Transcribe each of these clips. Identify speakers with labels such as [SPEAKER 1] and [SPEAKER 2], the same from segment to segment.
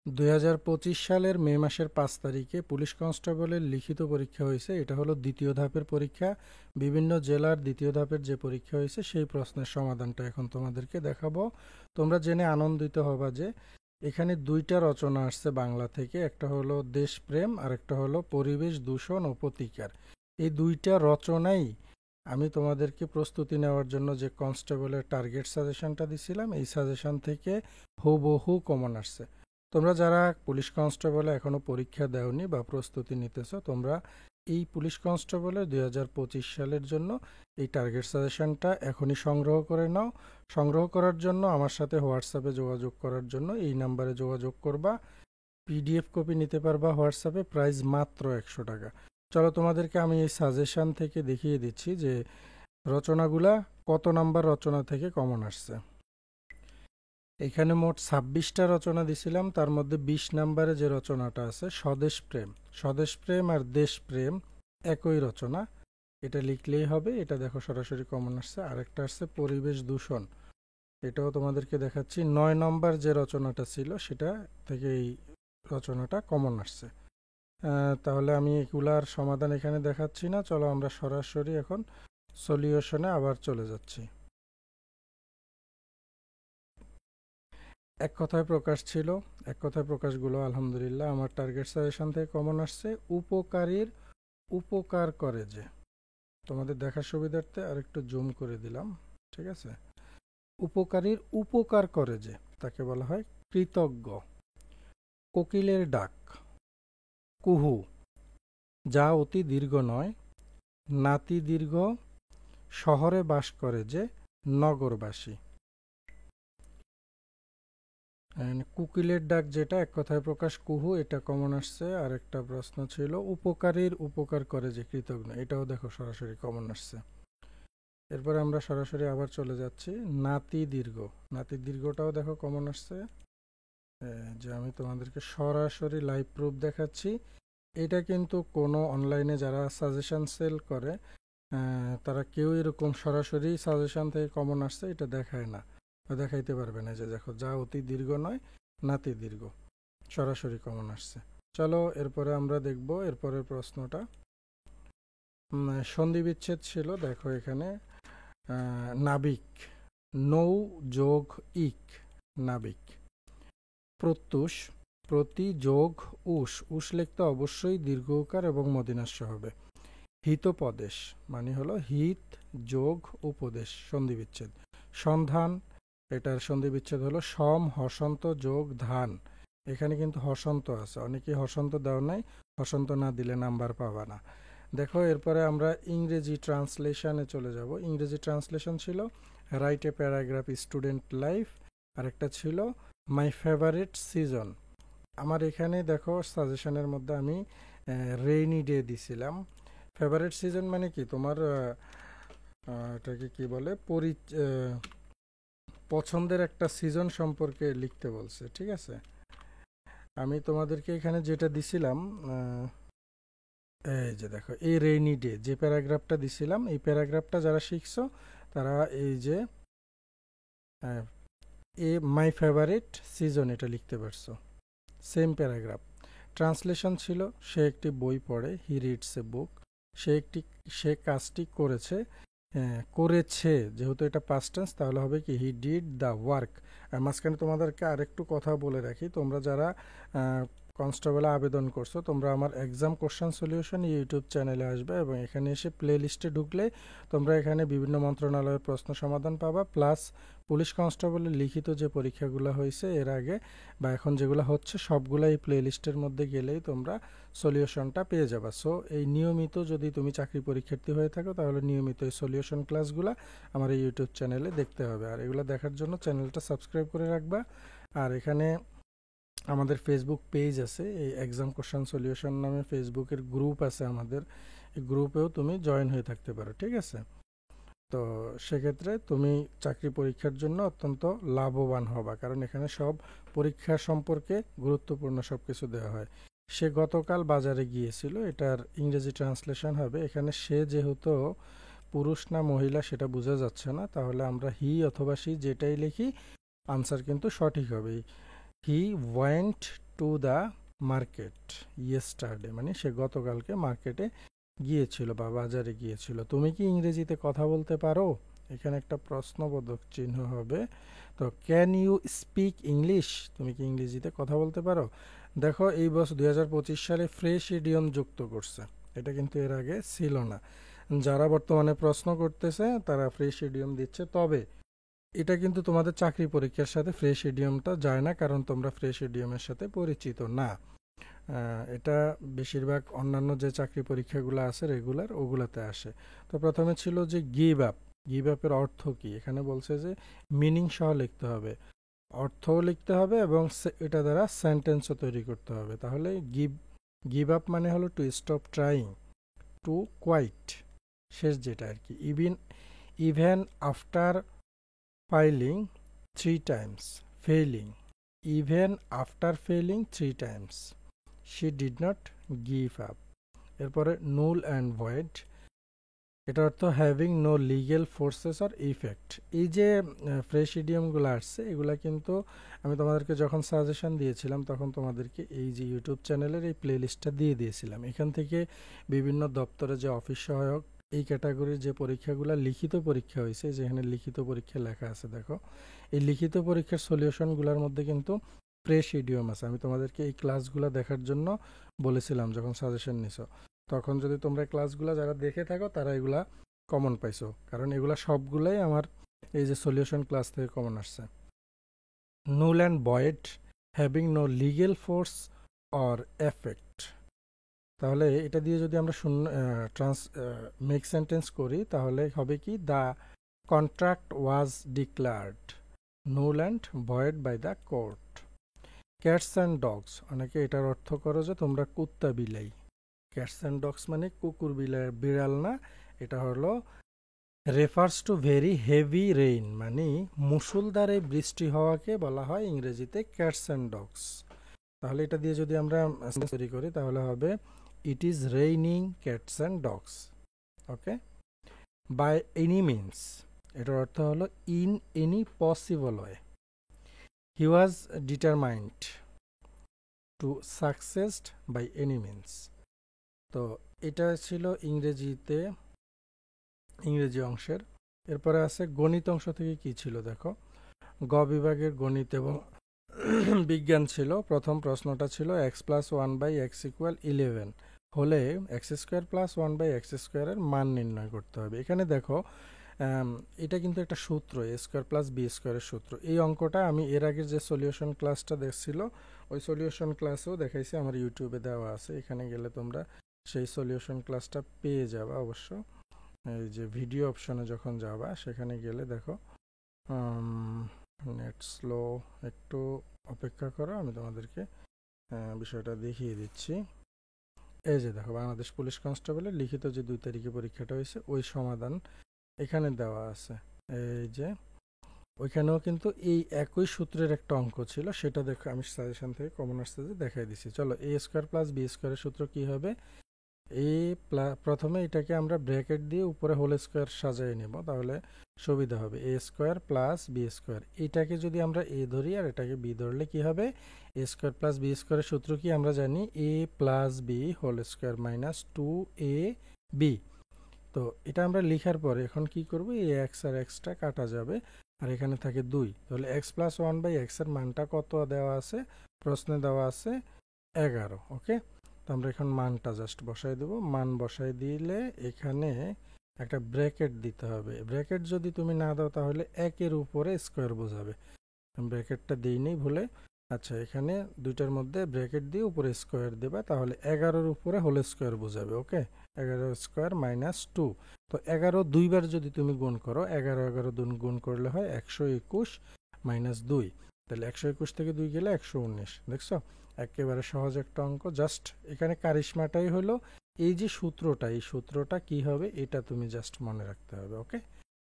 [SPEAKER 1] 2025 সালের মে মাসের 5 তারিখে পুলিশ কনস্টেবলের লিখিত পরীক্ষা হয়েছে। এটা হলো দ্বিতীয় ধাপের পরীক্ষা। বিভিন্ন জেলার দ্বিতীয় ধাপের যে পরীক্ষা হয়েছে সেই প্রশ্নের সমাধানটা এখন তোমাদেরকে দেখাবো। তোমরা জেনে আনন্দিত হবা যে এখানে দুইটা রচনা আসছে বাংলা থেকে, একটা হলো দেশপ্রেম আর একটা হলো পরিবেশ দূষণ ও প্রতিকার। এই দুইটা রচনাই আমি তোমাদেরকে প্রস্তুতি নেওয়ার জন্য যে কনস্টেবলের টার্গেট সাজেশনটা দিছিলাম, এই সাজেশন থেকে হুবহু কমন আসছে। তোমরা যারা পুলিশ কনস্টেবলে এখনো পরীক্ষা দেওনি বা প্রস্তুতি নিতেছো, তোমরা এই পুলিশ কনস্টেবলের 2025 সালের জন্য এই টার্গেট সাজেশনটা এখনই সংগ্রহ করে নাও। সংগ্রহ করার জন্য আমার সাথে হোয়াটসঅ্যাপে যোগাযোগ করার জন্য এই নাম্বারে যোগাযোগ করবা। পিডিএফ কপি নিতে পারবা হোয়াটসঅ্যাপে, প্রাইস মাত্র 100 টাকা। চলো তোমাদেরকে আমি এই সাজেশন থেকে দেখিয়ে দিচ্ছি যে রচনাগুলা কত নাম্বার রচনা থেকে কমন আসছে। এখানে মোট 26টা রচনা দিছিলাম, তার মধ্যে 20 নাম্বারে যে রচনাটা আছে স্বদেশপ্রেম, স্বদেশপ্রেম আর দেশপ্রেম একই রচনা, এটা লিখলেই হবে। এটা দেখো সরাসরি কমন আসছে। আরেকটা আসছে পরিবেশ দূষণ, এটাও তোমাদেরকে দেখাচ্ছি। 9 নম্বর যে রচনাটা ছিল সেটা থেকে এই রচনাটা কমন আসছে। তাহলে আমি এগুলার সমাধান এখানে দেখাচ্ছি না, চলো আমরা সরাসরি এখন সলিউশনে আবার চলে যাচ্ছি। এক কথায় প্রকাশ ছিল, এক কথায় প্রকাশগুলো আলহামদুলিল্লাহ আমার টার্গেট সাজেশন থেকে কমন আসছে। উপকারীর উপকার করে যে, তোমাদের দেখার সুবিধার্থে আরেকটু জুম করে দিলাম, ঠিক আছে। উপকারীর উপকার করে যে তাকে বলা হয় কৃতজ্ঞ। কোকিলের ডাক, কুহু, যা অতি দীর্ঘ নয়, নাতি দীর্ঘ, শহরে বাস করে যে নগরবাসী। কোকিলের ডাক যেটা এক কথায় প্রকাশ কুহু, এটা কমন আসছে। আর একটা প্রশ্ন ছিল উপকারীর উপকার করে যে কৃতজ্ঞ, এটাও দেখো সরাসরি কমন আসছে। এরপরে আমরা সরাসরি আবার চলে যাচ্ছি নাতি দীর্ঘ, নাতি দীর্ঘটাও দেখো কমন আসছে। যে আমি তোমাদেরকে সরাসরি লাইভ প্রুফ দেখাচ্ছি। এটা কিন্তু কোনো অনলাইনে যারা সাজেশন সেল করে তারা কেউ এরকম সরাসরি সাজেশন থেকে কমন আসছে এটা দেখায় না, দেখাইতে পারবে না। যে দেখো যা অতি দীর্ঘ নয়, নাতি দীর্ঘ, সরাসরি কমন আসছে। চলো এরপরে আমরা দেখব এরপরের প্রশ্নটা। সন্ধি বিচ্ছেদ ছিল, দেখো এখানে নাবিক, নৌ যোগ ইক, নাবিক। প্রত্যুষ, প্রতি যোগ উষ, উষ লিখতে অবশ্যই দীর্ঘ উকার এবং মদিনাস্য হবে। হিতোপদেশ মানে হলো হিত যোগ উপদেশ, সন্ধি বিচ্ছেদ। সন্ধান, এটার সন্ধি বিচ্ছেদ হলো সম হসন্ত যোগ ধান। এখানে কিন্তু হসন্ত আছে, অনেকেই হসন্ত দেওয়া নাই, হসন্ত না দিলে নাম্বার পাবা না। দেখো এরপরে আমরা ইংরেজি ট্রান্সলেশনে চলে যাব। ইংরেজি ট্রান্সলেশন ছিল write a paragraph student life, আরেকটা ছিল মাই ফেভারিট সিজন। আমার এখানে দেখো সাজেশনের মধ্যে আমি রেইনি ডে দিছিলাম। ফেভারিট সিজন মানে কি, তোমার এটাকে কি বলে, পছন্দের একটা সিজন সম্পর্কে লিখতে বলছে, ঠিক আছে। আমি তোমাদেরকে এখানে যেটা দিছিলাম, এই যে দেখো এই রেইনি ডে যে প্যারাগ্রাফটা দিছিলাম, এই প্যারাগ্রাফটা যারা শিখছো তারা এই যে এ মাই ফেভারিট সিজন এটা লিখতে পারছো, সেম প্যারাগ্রাফ। ট্রান্সলেশন ছিল সে একটি বই পড়ে, হি রিডস এ বুক। সে কাজটি করেছে, করেছে যেহেতু এটা পাস্ট টেন্স তাহলে হবে কি হি ডিড দ্য ওয়ার্ক। আর মাঝখানে তোমাদেরকে আরেকটু কথা বলে রাখি, তোমরা যারা কনস্টেবলে আবেদন করছো তোমরা আমার এক্সাম কোশ্চেন সলিউশন ইউটিউব চ্যানেলে আসবে এবং এখানে এসে প্লে লিস্টে ঢুকলে তোমরা এখানে বিভিন্ন মন্ত্রণালয়ের প্রশ্ন সমাধান পাবা, প্লাস পুলিশ কনস্টেবলের লিখিত যে পরীক্ষাগুলো হয়েছে এর আগে বা এখন যেগুলো হচ্ছে সবগুলো এই প্লে লিস্টের মধ্যে গেলেই তোমরা সলিউশনটা পেয়ে যাবা। সো এই নিয়মিত যদি তুমি চাকরি পরীক্ষার্থী হয়ে থাকো তাহলে নিয়মিত এই সলিউশন ক্লাসগুলো আমার এই ইউটিউব চ্যানেলে দেখতে হবে। আর এগুলো দেখার জন্য চ্যানেলটা সাবস্ক্রাইব করে রাখবা। আর এখানে আমাদের ফেসবুক পেজ আছে, এই এক্সাম কোশ্চেন সলিউশন নামে ফেসবুকের গ্রুপ আছে আমাদের, এই গ্রুপেও তুমি জয়েন হয়ে থাকতে পারো, ঠিক আছে। তো সেক্ষেত্রে তুমি চাকরি পরীক্ষার জন্য অত্যন্ত লাভবান হবা, কারণ এখানে সব পরীক্ষা সম্পর্কে গুরুত্বপূর্ণ সব কিছু দেওয়া হয়। সে গতকাল বাজারে গিয়েছিল, এটার ইংরেজি ট্রান্সলেশন হবে, এখানে সে যেহেতু পুরুষ না মহিলা সেটা বোঝা যাচ্ছে না, তাহলে আমরা হি অথবা সি যেটাই লিখি আনসার কিন্তু সঠিক হবে। He went to the market yesterday, মানে সে গতকালকে মার্কেটে গিয়েছিল বা বাজারে গিয়েছিল। তুমি কি ইংরেজিতে কথা বলতে পারো? এখানে একটা প্রশ্নবোধক চিহ্ন হবে। তো ক্যান ইউ স্পিক ইংলিশ, তুমি কি ইংরেজিতে কথা বলতে পারো? দেখো এই বছর 2025 সালে ফ্রেশ ইডিয়ম যুক্ত করছে, এটা কিন্তু এর আগে ছিল না। যারা বর্তমানে প্রশ্ন করতেছে তারা ফ্রেশ ইডিয়ম দিচ্ছে, তবে এটা কিন্তু তোমাদের চাকরি পরীক্ষার সাথে ফ্রেশ ইডিয়মটা যায় না, কারণ তোমরা ফ্রেশ ইডিয়মের সাথে পরিচিত না। এটা বেশিরভাগ অন্যান্য যে চাকরি পরীক্ষাগুলো আছে রেগুলার, ওগুলাতে আসে। তো প্রথমে ছিল যে গিভ আপ। গিভ আপের অর্থ কি? এখানে বলছে যে মিনিং সহ লিখতে হবে, অর্থও লিখতে হবে এবং এটা দ্বারা সেন্টেন্সও তৈরি করতে হবে। তাহলে গিভ গিভ আপ মানে হলো to stop trying, to quit, শেষ যেটা আর কি। Even after failing 3 times, failing, even after failing 3 times, she did not give up। এরপরে নুল অ্যান্ড ভয়েড, এটা অর্থ having no legal forces or effect. এই যে ফ্রেশ ইডিয়মগুলো আসছে, এগুলা কিন্তু আমি তোমাদেরকে যখন সাজেশন দিয়েছিলাম তখন তোমাদেরকে এই যে ইউটিউব চ্যানেলের এই প্লেলিস্টটা দিয়ে দিয়েছিলাম। এখান থেকে বিভিন্ন দপ্তরে যে অফিস সহায়ক এই ক্যাটাগরির যে পরীক্ষাগুলো লিখিত পরীক্ষা হয়েছে, যেখানে লিখিত পরীক্ষা লেখা আছে দেখো, এই লিখিত পরীক্ষার সলিউশনগুলোর মধ্যে কিন্তু ফ্রেশ ইডিয়ম আছে। আমি তোমাদেরকে এই ক্লাসগুলো দেখার জন্য বলেছিলাম যখন সাজেশন নিছো, তখন যদি তোমরা ক্লাসগুলো যারা দেখে থাকো তারা এগুলা কমন পাইছো, কারণ এগুলা সবগুলাই আমার এই যে সলিউশন ক্লাস থেকে কমন আসছে। Null and void, having no legal force or effect. তাহলে এটা দিয়ে যদি আমরা শূন্য মেক সেন্টেন্স করি তাহলে হবে কি, the contract was declared null and void by the court. Cats and dogs, অনেকে এটার অর্থ করো যে তোমরা কুত্তা বিলাই। ক্যাটস অ্যান্ড ডগস মানে কুকুর বিড়াল না, এটা হলো refers to very heavy rain, মানে মুষলধারে বৃষ্টি হওয়াকে বলা হয় ইংরেজিতে ক্যাটস অ্যান্ড ডগস। তাহলে এটা দিয়ে যদি আমরা তৈরি করি তাহলে হবে it is raining cats and dogs. Okay. By any means, এটার অর্থ হলো in any possible way. He was determined to succeeded by any means. তো এটা ছিল ইংরেজি অংশের। এরপরে আছে গণিত অংশ থেকে কি ছিল দেখো, গ বিভাগের গণিত এবং বিজ্ঞান ছিল। প্রথম প্রশ্নটা ছিল x+1/x=11 হলে x²+1/x² এর মান নির্ণয় করতে হবে। এখানে দেখো এটা কিন্তু একটা সূত্র, a² + b² এর সূত্র। এই অঙ্কটা আমি এর আগের যে সলিউশন ক্লাসটা দেখছিল ওই সলিউশন ক্লাসেও দেখাইছি, আমার ইউটিউবে দেওয়া আছে, এখানে গেলে তোমরা সেই সলিউশন ক্লাসটা পেয়ে যাবা অবশ্য। এই যে ভিডিও অপশনে যখন যাবা সেখানে গেলে দেখো, নেট স্লো, একটু অপেক্ষা করো, আমি তোমাদেরকে বিষয়টা দেখিয়ে দিচ্ছি। এই যে দেখো, বাংলাদেশ পুলিশ কনস্টেবলের লিখিত যে 2 তারিখে পরীক্ষাটা হয়েছে ওই সমাধান এখানে দেওয়া আছে। এই যে ওইখানেও কিন্তু এই একই সূত্রের একটা অঙ্ক ছিল, সেটা দেখো আমি সাজেশন থেকে কমন আসতে দেখাই দিচ্ছি। চলো, a² + b² এর সূত্র কি হবে? প্রথমে এটাকে আমরা ব্র্যাকেট দিয়ে উপরে হোল স্কোয়ার সাজিয়ে নেব, তাহলে সুবিধা হবে। a² + b², এটাকে যদি আমরা a ধরি আর এটাকে b ধরলে কি হবে, a² + b² এর সূত্র কি আমরা জানি, a + b² - 2ab। তো এটা আমরা লিখার পরে এখন কি করব, এই x আর xটা কাটা যাবে আর এখানে থাকে 2, তাহলে x+1/x এর মানটা কত দেওয়া আছে? প্রশ্নে দেওয়া আছে 11। ওকে, তো আমরা এখন মানটা জাস্ট বসাই দেব। মান বসাই দিলে এখানে একটা ব্র্যাকেট দিতে হবে। ব্র্যাকেট যদি তুমি না দাও তাহলে 1-এর উপরে স্কোয়ার বোঝাবে, ব্র্যাকেটটা দিইনি ভুলে। আচ্ছা, এখানে দুইটার মধ্যে ব্র্যাকেট দিয়ে উপরে স্কোয়ার দেবা, তাহলে 11-এর উপরে হোল স্কোয়ার বোঝাবে। ওকে, 11² - 2। তো 11 দুইবার যদি তুমি গুণ করো, 11 গুণ করলে হয় 121 - 2, তাহলে 121 থেকে 2 গেলে 119। দেখছো, একেবারে সহজ একটা অঙ্ক। জাস্ট এখানে কারিশমাটাই হলো এই যে সূত্রটা, এই সূত্রটা কি হবে এটা তুমি জাস্ট মনে রাখতে হবে। ওকে,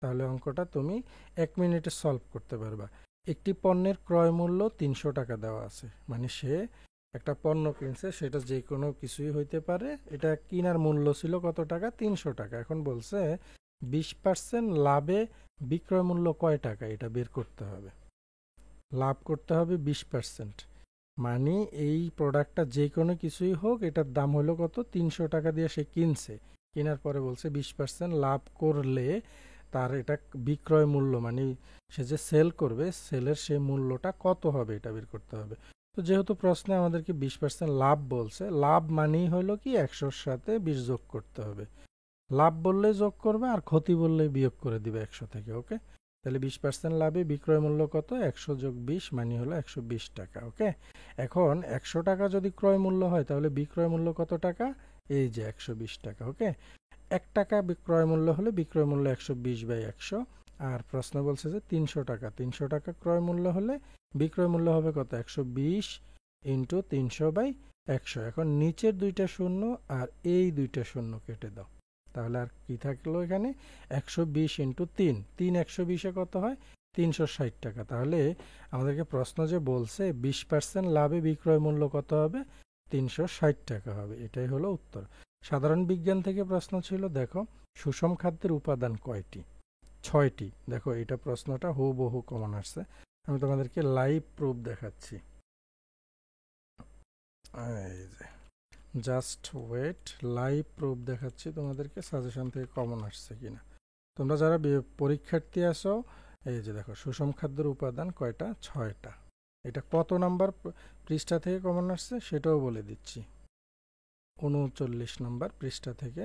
[SPEAKER 1] তাহলে অঙ্কটা তুমি 1 মিনিটে সলভ করতে পারবা। একটি পণ্যের ক্রয় মূল্য 300 টাকা দেওয়া আছে, মানে সে একটা পণ্য কিনছে, সেটা যে কোনো কিছুই হইতে পারে। এটা কিনার মূল্য ছিল কত টাকা? 300 টাকা। এখন বলছে 20% লাভে বিক্রয় মূল্য কয় টাকা, এটা বের করতে হবে। লাভ করতে হবে 20%। মানে এই প্রোডাক্টটা যে কোনো কিছুই হোক, এটার দাম হলো কত, 300 টাকা দিয়ে সে কিনছে। কেনার পরে বলছে 20% লাভ করলে তার এটা বিক্রয় মূল্য, মানে সে যে সেল করবে, সেলের সেই মূল্যটা কত হবে এটা বের করতে হবে। তো যেহেতু প্রশ্নে আমাদেরকে 20% লাভ বলছে, লাভ মানেই হলো কি 100-র সাথে 20 যোগ করতে হবে। লাভ বললেই যোগ করবে, আর ক্ষতি বললেই বিয়োগ করে দিবে 100 থেকে। ওকে, তাহলে 20% লাভে বিক্রয় মূল্য কত, 100 যোগ 20 মানে হলো 120 টাকা। ওকে, এখন 100 টাকা যদি ক্রয় মূল্য হয় তাহলে বিক্রয় মূল্য কত টাকা, এই যে 120 টাকা। ওকে, 1 টাকা বিক্রয় মূল্য হলে বিক্রয় মূল্য 120/100। আর প্রশ্ন বলছে যে 300 টাকা, 300 টাকা ক্রয় মূল্য হলে বিক্রয় মূল্য হবে কত, 120 ইন্টু 300/100। এখন নিচের দুইটা শূন্য আর এই দুইটা শূন্য কেটে দাও, তাহলে আর কি থাকলো এখানে, 120 ইন্টু 3, 120-এ কত হয়, 360 টাকা। তাহলে আমাদেরকে প্রশ্ন যে বলছে 20% লাভে বিক্রয় মূল্য কত হবে, 360 টাকা হবে। এটাই হলো উত্তর। সাধারণ বিজ্ঞান থেকে প্রশ্ন ছিল, দেখো সুষম খাদ্যের উপাদান কয়টি, 6টি। দেখো এটা প্রশ্নটা হুবহু কমন আসছে, আমি তোমাদেরকে লাইভ প্রুফ দেখাচ্ছি। এই যে জাস্ট ওয়েট, লাইভ প্রুফ দেখাচ্ছি তোমাদেরকে, সাজেশন থেকে কমন আসছে কিনা। তোমরা যারা পরীক্ষার্থী আসো, এই যে দেখো সুষম খাদ্যের উপাদান কয়টা, 6টা। এটা কত নাম্বার পৃষ্ঠা থেকে কমন আসছে সেটাও বলে দিচ্ছি, 39 নম্বর পৃষ্ঠা থেকে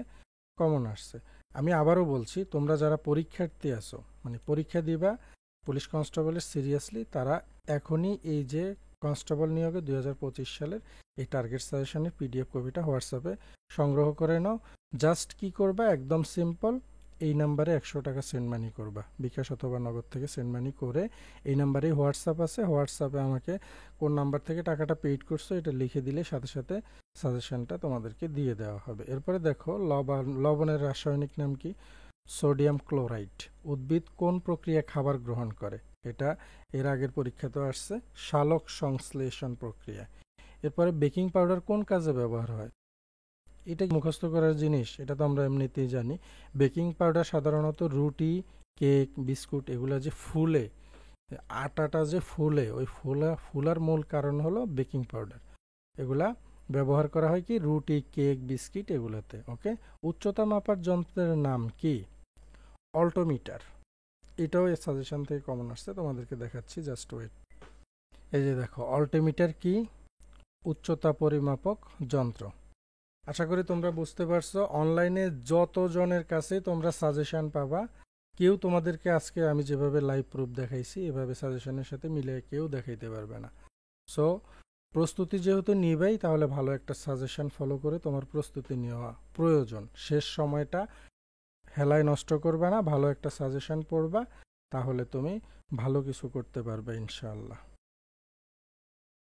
[SPEAKER 1] কমন আসছে। আমি আবারও বলছি, তোমরা যারা পরীক্ষার্থী আসো, মানে পরীক্ষা দিবা পুলিশ কনস্টেবলের, সিরিয়াসলি তারা এখনই এই যে কনস্টেবল নিয়োগে 2025 সালের এই টার্গেট সাজেশনের পিডিএফ কপিটা হোয়াটসঅ্যাপে সংগ্রহ করে নাও। জাস্ট কি করবা, একদম সিম্পল, এই নাম্বারে 100 টাকা সেন্ড মানি করবা, বিকাশ অথবা নগদ থেকে সেন্ড মানি করে, এই নাম্বারেই হোয়াটসঅ্যাপ আছে, হোয়াটসঅ্যাপে আমাকে কোন নাম্বার থেকে টাকাটা পেইড করছো এটা লিখে দিলে সাথে সাথে সাজেশনটা তোমাদেরকে দিয়ে দেওয়া হবে। এরপরে দেখো লবণের রাসায়নিক নাম কি, সোডিয়াম ক্লোরাইড। উদ্ভিদ কোন প্রক্রিয়া খাবার গ্রহণ করে, এটা এর আগের পরীক্ষাতেও আসছে, সালোক সংশ্লেষণ প্রক্রিয়া। এরপরে বেকিং পাউডার কোন কাজে ব্যবহার হয়, এটা মুখস্থ করার জিনিস, এটা তো আমরা এমনিতেই জানি। বেকিং পাউডার সাধারণত রুটি, কেক, বিস্কুট এগুলো যে ফুলে, আটাটা যে ফুলে, ওই ফুলার মূল কারণ হলো বেকিং পাউডার। এগুলা ব্যবহার করা হয় কি, রুটি, কেক, বিস্কিট এগুলোতে। ওকে, উচ্চতা মাপার যন্ত্রের নাম কি, অল্টোমিটার। এটাও এই সাজেশন থেকে কমন আসছে, তোমাদেরকে দেখাচ্ছি, জাস্ট ওয়েট। এই যে দেখো অল্টোমিটার কি, উচ্চতা পরিমাপক যন্ত্র। আশা করি তোমরা বুঝতে পারছো। অনলাইনে যতজনের কাছে তোমরা সাজেশন পাবা, কেউ তোমাদেরকে আজকে আমি যেভাবে লাইভ প্রুফ দেখাইছি এভাবে সাজেশনের সাথে মিলে কেউ দেখাইতে পারবে না। সো প্রস্তুতি যেহেতু নিবেই, তাহলে ভালো একটা সাজেশন ফলো করে তোমার প্রস্তুতি নেওয়া প্রয়োজন। শেষ সময়টা হেলায় নষ্ট করবে না, ভালো একটা সাজেশন পড়বা, তাহলে তুমি ভালো কিছু করতে পারবে ইনশাআল্লাহ।